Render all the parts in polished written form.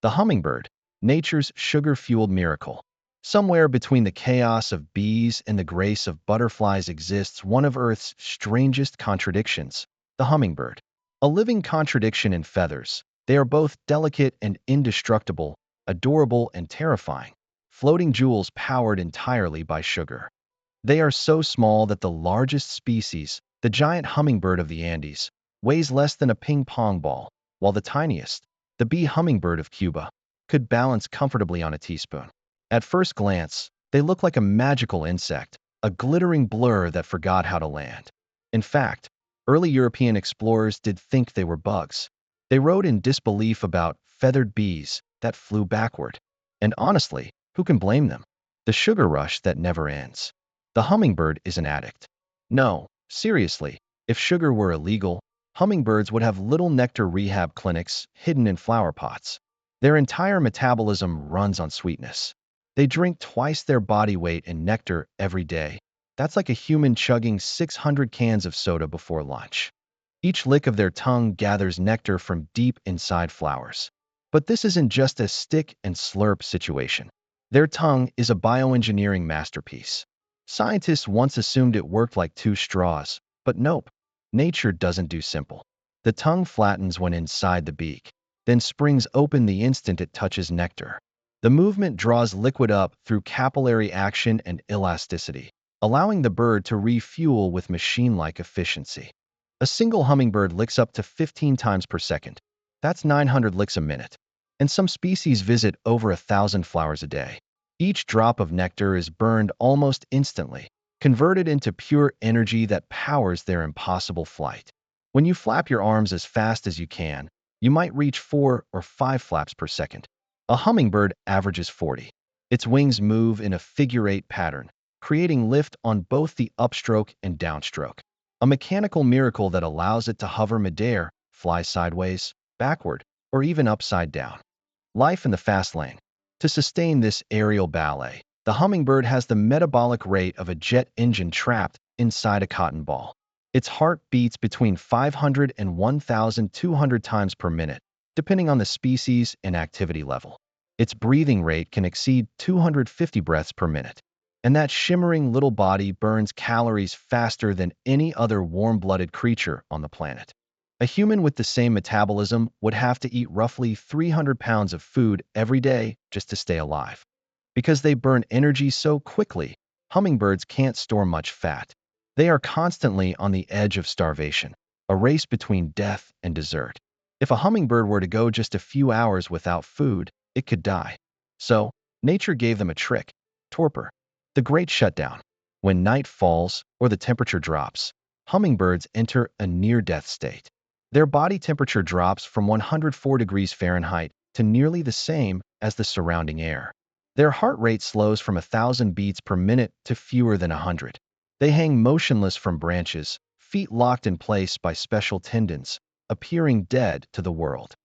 The hummingbird, nature's sugar-fueled miracle. Somewhere between the chaos of bees and the grace of butterflies exists one of Earth's strangest contradictions, the hummingbird. A living contradiction in feathers. They are both delicate and indestructible, adorable and terrifying, floating jewels powered entirely by sugar. They are so small that the largest species, the giant hummingbird of the Andes, weighs less than a ping-pong ball, while the tiniest, the bee hummingbird of Cuba, could balance comfortably on a teaspoon. At first glance, they look like a magical insect, a glittering blur that forgot how to land. In fact, early European explorers did think they were bugs. They wrote in disbelief about feathered bees that flew backward. And honestly, who can blame them? The sugar rush that never ends. The hummingbird is an addict. No, seriously, if sugar were illegal, hummingbirds would have little nectar rehab clinics hidden in flower pots. Their entire metabolism runs on sweetness. They drink twice their body weight in nectar every day. That's like a human chugging 600 cans of soda before lunch. Each lick of their tongue gathers nectar from deep inside flowers. But this isn't just a stick and slurp situation. Their tongue is a bioengineering masterpiece. Scientists once assumed it worked like two straws, but nope. Nature doesn't do simple. The tongue flattens when inside the beak, then springs open the instant it touches nectar. The movement draws liquid up through capillary action and elasticity, allowing the bird to refuel with machine-like efficiency. A single hummingbird licks up to 15 times per second. That's 900 licks a minute. And some species visit over 1,000 flowers a day. Each drop of nectar is burned almost instantly, converted into pure energy that powers their impossible flight. When you flap your arms as fast as you can, you might reach 4 or 5 flaps per second. A hummingbird averages 40. Its wings move in a figure-8 pattern, creating lift on both the upstroke and downstroke. A mechanical miracle that allows it to hover midair, fly sideways, backward, or even upside down. Life in the fast lane. To sustain this aerial ballet, the hummingbird has the metabolic rate of a jet engine trapped inside a cotton ball. Its heart beats between 500 and 1,200 times per minute, depending on the species and activity level. Its breathing rate can exceed 250 breaths per minute. And that shimmering little body burns calories faster than any other warm-blooded creature on the planet. A human with the same metabolism would have to eat roughly 300 pounds of food every day just to stay alive. Because they burn energy so quickly, hummingbirds can't store much fat. They are constantly on the edge of starvation, a race between death and dessert. If a hummingbird were to go just a few hours without food, it could die. So, nature gave them a trick: torpor. The Great Shutdown. When night falls or the temperature drops, hummingbirds enter a near-death state. Their body temperature drops from 104 degrees Fahrenheit to nearly the same as the surrounding air. Their heart rate slows from 1,000 beats per minute to fewer than 100. They hang motionless from branches, feet locked in place by special tendons, appearing dead to the world.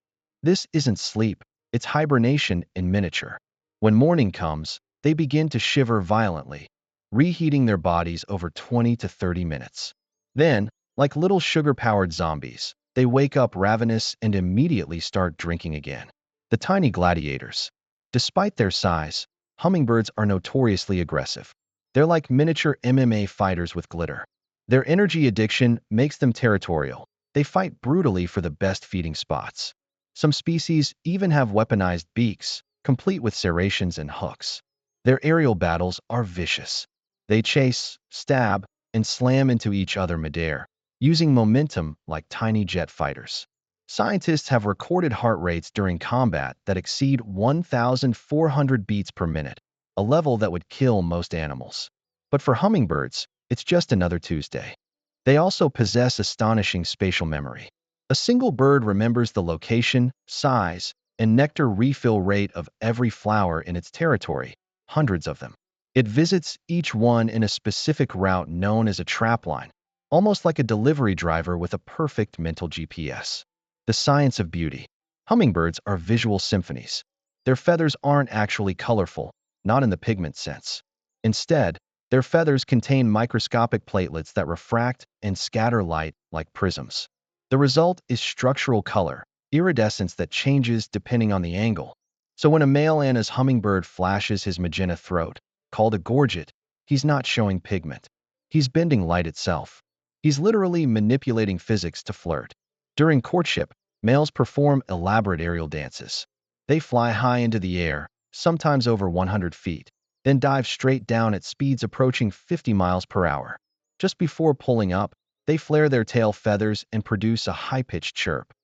This isn't sleep, it's hibernation in miniature. When morning comes, they begin to shiver violently, reheating their bodies over 20 to 30 minutes. Then, like little sugar-powered zombies, they wake up ravenous and immediately start drinking again. The tiny gladiators. Despite their size, hummingbirds are notoriously aggressive. They're like miniature MMA fighters with glitter. Their energy addiction makes them territorial. They fight brutally for the best feeding spots. Some species even have weaponized beaks, complete with serrations and hooks. Their aerial battles are vicious. They chase, stab, and slam into each other midair, using momentum like tiny jet fighters. Scientists have recorded heart rates during combat that exceed 1,400 beats per minute, a level that would kill most animals. But for hummingbirds, it's just another Tuesday. They also possess astonishing spatial memory. A single bird remembers the location, size, and nectar refill rate of every flower in its territory, hundreds of them. It visits each one in a specific route known as a trapline, almost like a delivery driver with a perfect mental GPS. The science of beauty. Hummingbirds are visual symphonies. Their feathers aren't actually colorful, not in the pigment sense. Instead, their feathers contain microscopic platelets that refract and scatter light like prisms. The result is structural color, iridescence that changes depending on the angle, So when a male Anna's hummingbird flashes his magenta throat, called a gorget, he's not showing pigment. He's bending light itself. He's literally manipulating physics to flirt. During courtship, males perform elaborate aerial dances. They fly high into the air, sometimes over 100 feet, then dive straight down at speeds approaching 50 miles per hour. Just before pulling up, they flare their tail feathers and produce a high-pitched chirp.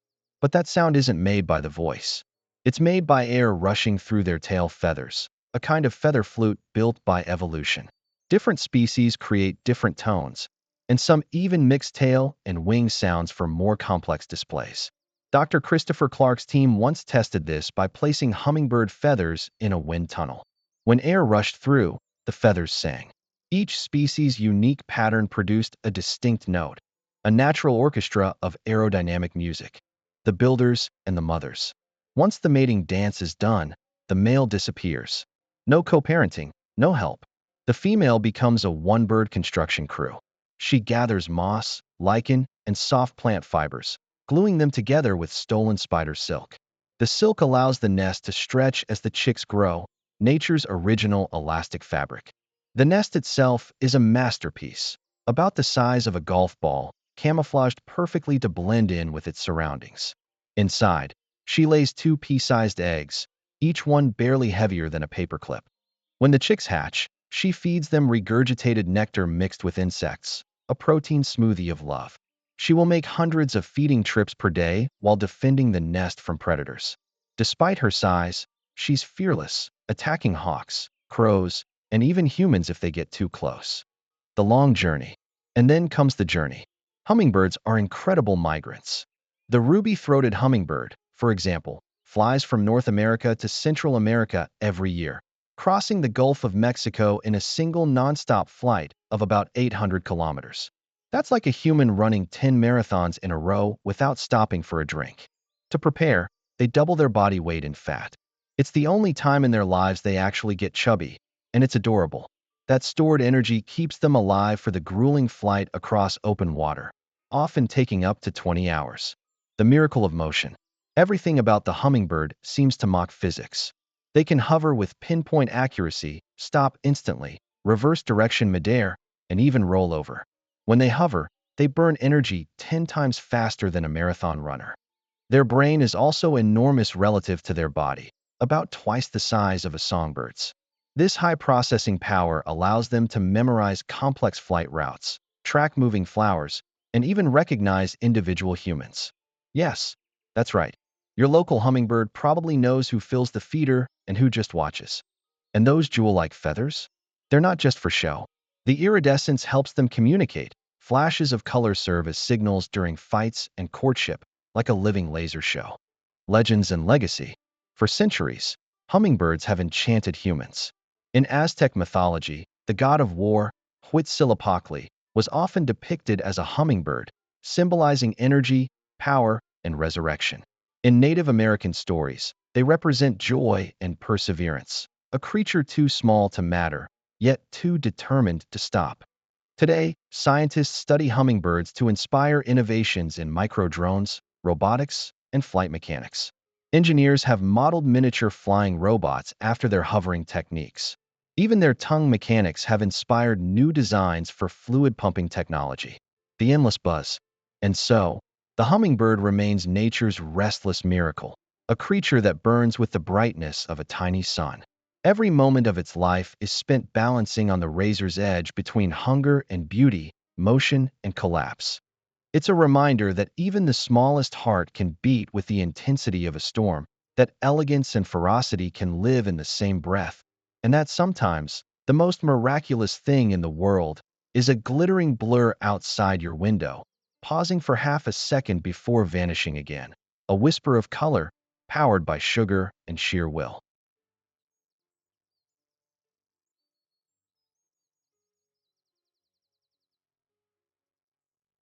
But that sound isn't made by the voice. It's made by air rushing through their tail feathers, a kind of feather flute built by evolution. Different species create different tones, and some even mix tail and wing sounds for more complex displays. Dr. Christopher Clark's team once tested this by placing hummingbird feathers in a wind tunnel. When air rushed through, the feathers sang. Each species' unique pattern produced a distinct note, a natural orchestra of aerodynamic music. The builders and the mothers. Once the mating dance is done, the male disappears. No co-parenting, no help. The female becomes a one-bird construction crew. She gathers moss, lichen, and soft plant fibers, gluing them together with stolen spider silk. The silk allows the nest to stretch as the chicks grow, nature's original elastic fabric. The nest itself is a masterpiece, about the size of a golf ball, camouflaged perfectly to blend in with its surroundings. Inside, she lays two pea-sized eggs, each one barely heavier than a paperclip. When the chicks hatch, she feeds them regurgitated nectar mixed with insects, a protein smoothie of love. She will make hundreds of feeding trips per day while defending the nest from predators. Despite her size, she's fearless, attacking hawks, crows, and even humans if they get too close. The long journey. And then comes the journey. Hummingbirds are incredible migrants. The ruby-throated hummingbird, for example, flies from North America to Central America every year, crossing the Gulf of Mexico in a single nonstop flight of about 800 kilometers. That's like a human running 10 marathons in a row without stopping for a drink. To prepare, they double their body weight in fat. It's the only time in their lives they actually get chubby, and it's adorable. That stored energy keeps them alive for the grueling flight across open water, often taking up to 20 hours. The miracle of motion. Everything about the hummingbird seems to mock physics. They can hover with pinpoint accuracy, stop instantly, reverse direction midair, and even roll over. When they hover, they burn energy 10 times faster than a marathon runner. Their brain is also enormous relative to their body, about twice the size of a songbird's. This high processing power allows them to memorize complex flight routes, track moving flowers, and even recognize individual humans. Yes, that's right. Your local hummingbird probably knows who fills the feeder and who just watches. And those jewel-like feathers? They're not just for show. The iridescence helps them communicate. Flashes of color serve as signals during fights and courtship, like a living laser show. Legends and legacy. For centuries, hummingbirds have enchanted humans. In Aztec mythology, the god of war, Huitzilopochtli, was often depicted as a hummingbird, symbolizing energy, power, and resurrection. In Native American stories, they represent joy and perseverance, a creature too small to matter, yet too determined to stop. Today, scientists study hummingbirds to inspire innovations in microdrones, robotics, and flight mechanics. Engineers have modeled miniature flying robots after their hovering techniques. Even their tongue mechanics have inspired new designs for fluid pumping technology. The endless buzz. And so, the hummingbird remains nature's restless miracle, a creature that burns with the brightness of a tiny sun. Every moment of its life is spent balancing on the razor's edge between hunger and beauty, motion and collapse. It's a reminder that even the smallest heart can beat with the intensity of a storm, that elegance and ferocity can live in the same breath, and that sometimes the most miraculous thing in the world is a glittering blur outside your window, pausing for half a second before vanishing again, a whisper of color, powered by sugar and sheer will.